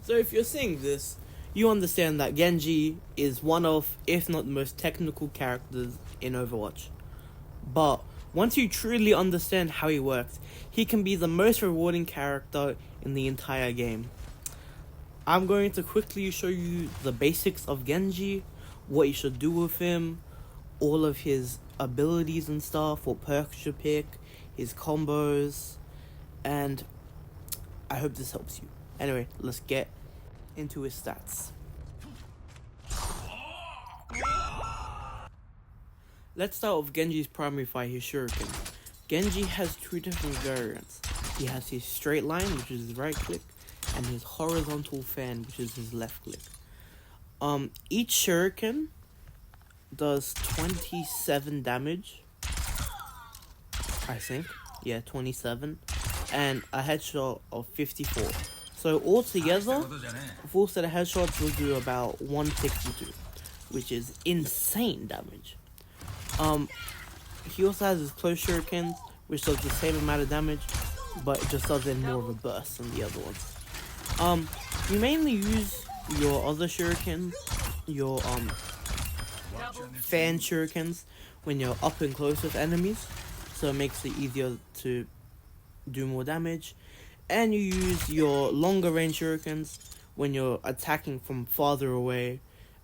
So if you're seeing this, you understand that Genji is one of, if not the most technical characters in Overwatch. But once you truly understand how he works, he can be the most rewarding character in the entire game. I'm going to quickly show you the basics of Genji, what you should do with him, all of his abilities and stuff, what perks you should pick, his combos, and I hope this helps you. Anyway, let's get into his stats. Let's start with Genji's primary fight, his Shuriken. Genji has two different variants. He has his straight line, which is his right click, and his horizontal fan, which is his left click. Each Shuriken does 27 damage, I think. Yeah, 27. And a headshot of 54. So altogether, a full set of headshots will do about 162, which is insane damage. He also has his close shurikens, which does the same amount of damage, but it just does it in more of a burst than the other ones. You mainly use your other shurikens, your fan shurikens, when you're up and close with enemies, so it makes it easier to do more damage. And you use your longer range shurikens when you're attacking from farther away,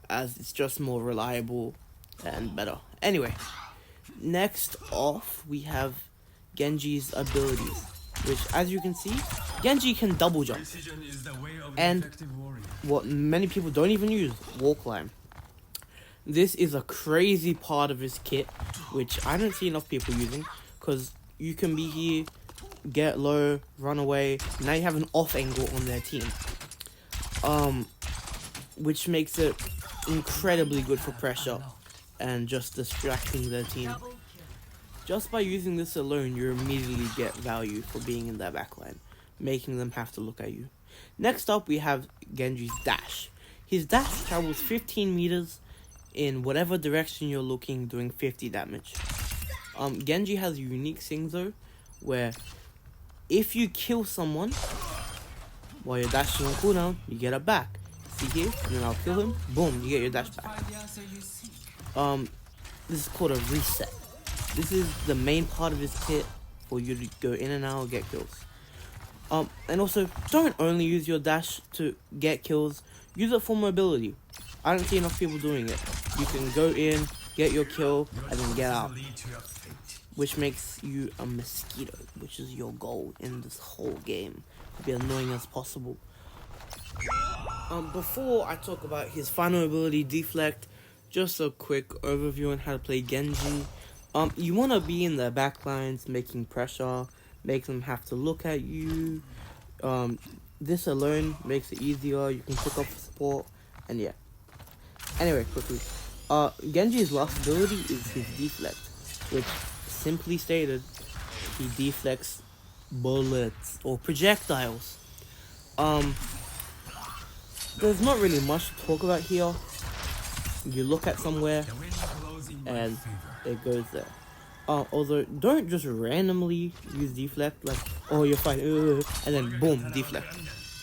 as it's just more reliable and better. Anyway, next off we have Genji's abilities, which, as you can see, Genji can double jump, and what many people don't even use, wall climb. This is a crazy part of his kit, which I don't see enough people using, because you can be here, get low, run away. Now you have an off angle on their team, which makes it incredibly good for pressure and just distracting their team. Just by using this alone, you immediately get value for being in their backline, making them have to look at you. Next up, we have Genji's dash. His dash travels 15 meters in whatever direction you're looking, doing 50 damage. Genji has a unique thing though, where if you kill someone while you're dashing on cooldown, you get it back. See here? And then I'll kill him. Boom, you get your dash back. This is called a reset. This is the main part of his kit for you to go in and out and get kills. And also, don't only use your dash to get kills. Use it for mobility. I don't see enough people doing it. You can go in, get your kill, and then get out, which makes you a mosquito, which is your goal in this whole game, to be annoying as possible. Before I talk about his final ability, Deflect, just a quick overview on how to play Genji. You want to be in their backlines, making pressure, make them have to look at you. This alone makes it easier. You can pick up support, and yeah. Anyway, quickly, Genji's last ability is his Deflect, which, simply stated, he deflects bullets or projectiles. There's not really much to talk about here. You look at somewhere and it goes there. Although, don't just randomly use Deflect, like, oh, you're fine, and then boom, Deflect.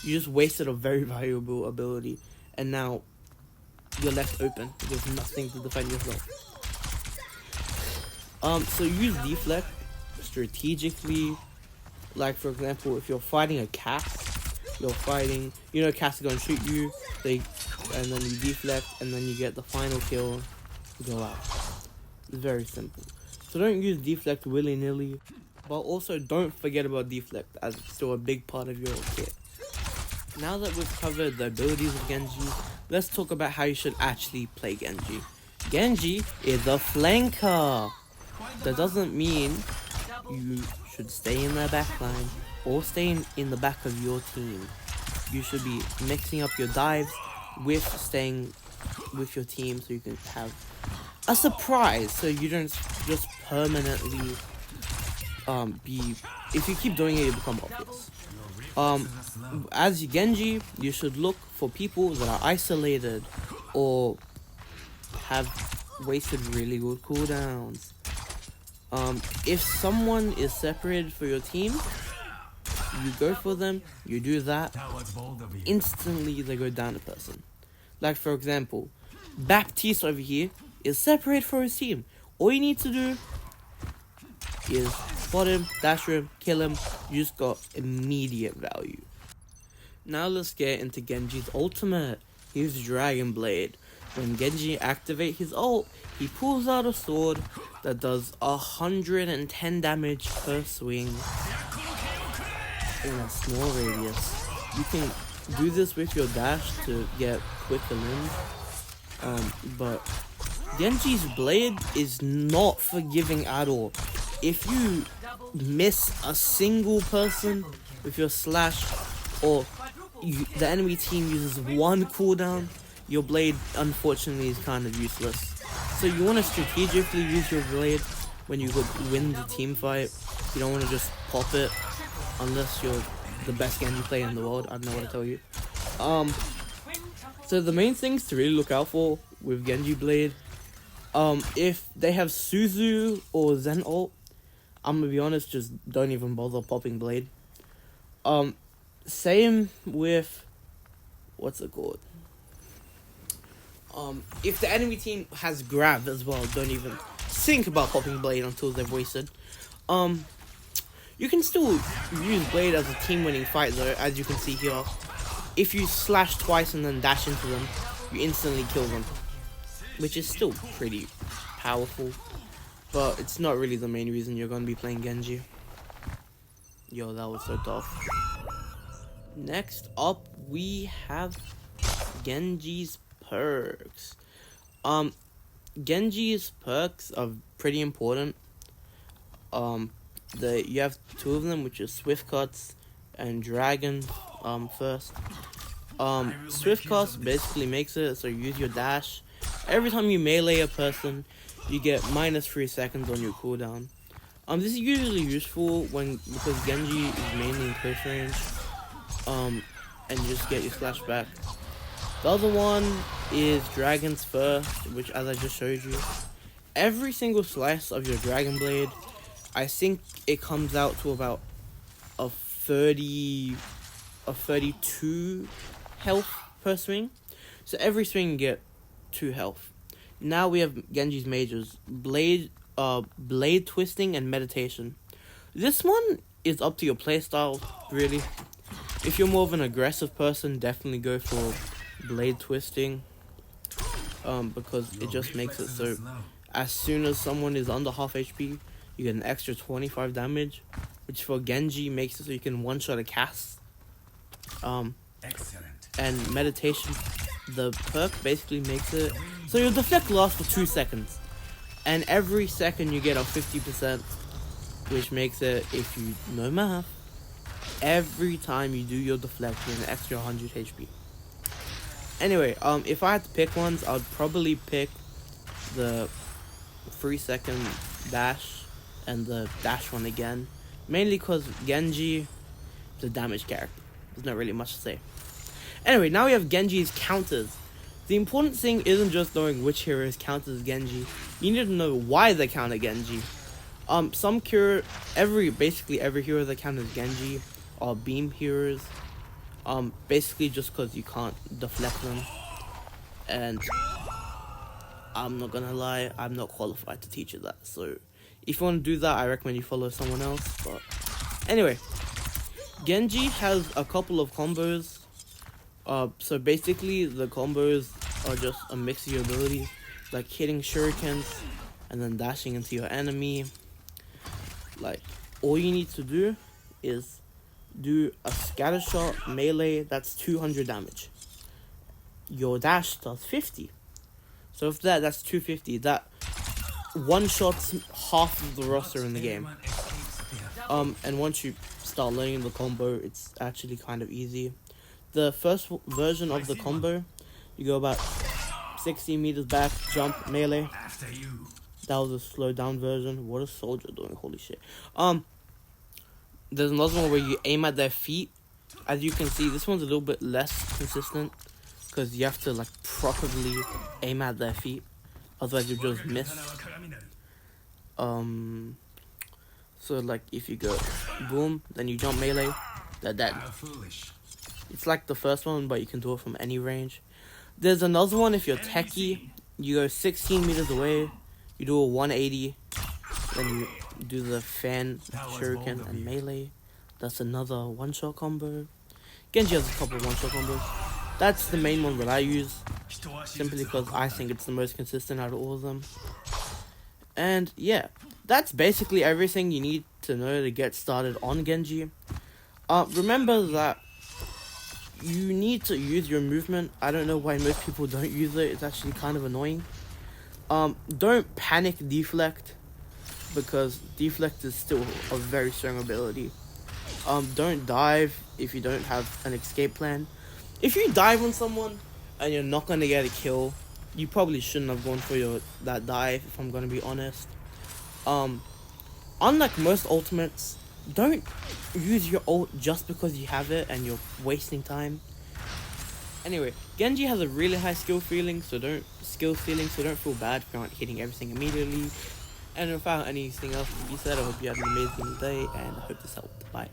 You just wasted a very valuable ability, and now you're left open. There's nothing to defend yourself. So use Deflect strategically. Like, for example, if you're fighting a cast, cast are gonna shoot you, and then you deflect, and then you get the final kill to go out. It's very simple. So don't use Deflect willy-nilly, but also don't forget about Deflect, as it's still a big part of your kit. Now that we've covered the abilities of Genji, let's talk about how you should actually play Genji. Genji is a flanker. That doesn't mean you should stay in their backline or stay in the back of your team. You should be mixing up your dives with staying with your team, so you can have a surprise, so you don't just permanently if you keep doing it, you become obvious. As Genji, you should look for people that are isolated or have wasted really good cooldowns. If someone is separated for your team, You go for them, you do that, instantly they go down a person. Like for example, Baptiste over here is separate for his team. All you need to do is spot him, dash him, kill him. You just got immediate value. Now let's get into Genji's ultimate. Here's Dragonblade. When Genji activates his ult, he pulls out a sword that does 110 damage per swing in a small radius. You can do this with your dash to get quicker limbs. But Genji's blade is not forgiving at all. If you miss a single person with your slash, or the enemy team uses one cooldown, your blade unfortunately is kind of useless. So you want to strategically use your blade when you win the team fight. You don't want to just pop it unless you're the best Genji player in the world. I don't know what to tell you. So the main things to really look out for with Genji blade, if they have Suzu or Zen ult, I'm gonna be honest, just don't even bother popping blade. Same with, what's it called? If the enemy team has grab as well, don't even think about popping blade until they've wasted. You can still use blade as a team winning fight though, as you can see here. If you slash twice and then dash into them, you instantly kill them, which is still pretty powerful, but it's not really the main reason you're going to be playing Genji. Yo, that was so tough. Next up, we have Genji's perks. Genji's perks are pretty important. You have two of them, which is Swift Cuts and Dragon. First, Swift Cuts basically makes it so you use your dash. Every time you melee a person, you get -3 seconds on your cooldown. This is usually useful because Genji is mainly in close range. And you just get your slash back. The other one is Dragon's First, which, as I just showed you, every single slice of your Dragonblade, I think it comes out to about a 32 health per swing. So every swing you get 2 health. Now we have Genji's majors, blade twisting and meditation. This one is up to your playstyle, really. If you're more of an aggressive person, definitely go for blade twisting, because it just makes it so as soon as someone is under half HP, you get an extra 25 damage, which for Genji makes it so you can one-shot a cast. And meditation, the perk basically makes it so your deflect lasts for 2 seconds, and every second you get a 50%, which makes it, if you know math, every time you do your deflect, you get an extra 100 HP. Anyway, if I had to pick ones, I'd probably pick the 3-second dash and the dash one again, mainly because Genji is a damage character. There's not really much to say. Anyway, now we have Genji's counters. The important thing isn't just knowing which heroes counters Genji. You need to know why they counter Genji. Basically every hero that counters Genji are beam heroes. Basically just because you can't deflect them. And I'm not gonna lie, I'm not qualified to teach you that. So if you want to do that, I recommend you follow someone else. But anyway, Genji has a couple of combos. So basically the combos are just a mix of your abilities, like hitting shurikens and then dashing into your enemy. Like, all you need to do is do a scatter shot melee, that's 200 damage. Your dash does 50. So if that's 250, that one shots half of the roster in the game. And once you start learning the combo, it's actually kind of easy. The first version of the combo, you go about 60 meters back, jump, melee. That was a slowed down version. What is Soldier doing? Holy shit. There's another one where you aim at their feet. As you can see, this one's a little bit less consistent, because you have to like properly aim at their feet, otherwise you just miss. So like if you go boom, then you jump melee, they're dead. It's like the first one, but you can do it from any range. There's another one if you're techie. You go 16 meters away, you do a 180, then you do the fan, shuriken, and melee. That's another one-shot combo. Genji has a couple of one-shot combos. That's the main one that I use, simply because I think it's the most consistent out of all of them. And yeah, that's basically everything you need to know to get started on Genji. Remember that you need to use your movement. I don't know why most people don't use it. It's actually kind of annoying. Don't panic deflect, because deflect is still a very strong ability. Don't dive if you don't have an escape plan. If you dive on someone and you're not gonna get a kill, you probably shouldn't have gone for that dive, if I'm gonna be honest. Unlike most ultimates, don't use your ult just because you have it and you're wasting time. Anyway, Genji has a really high skill ceiling, so don't feel bad if you're not hitting everything immediately. And without anything else to be said, I hope you had an amazing day, and I hope this helped. Bye.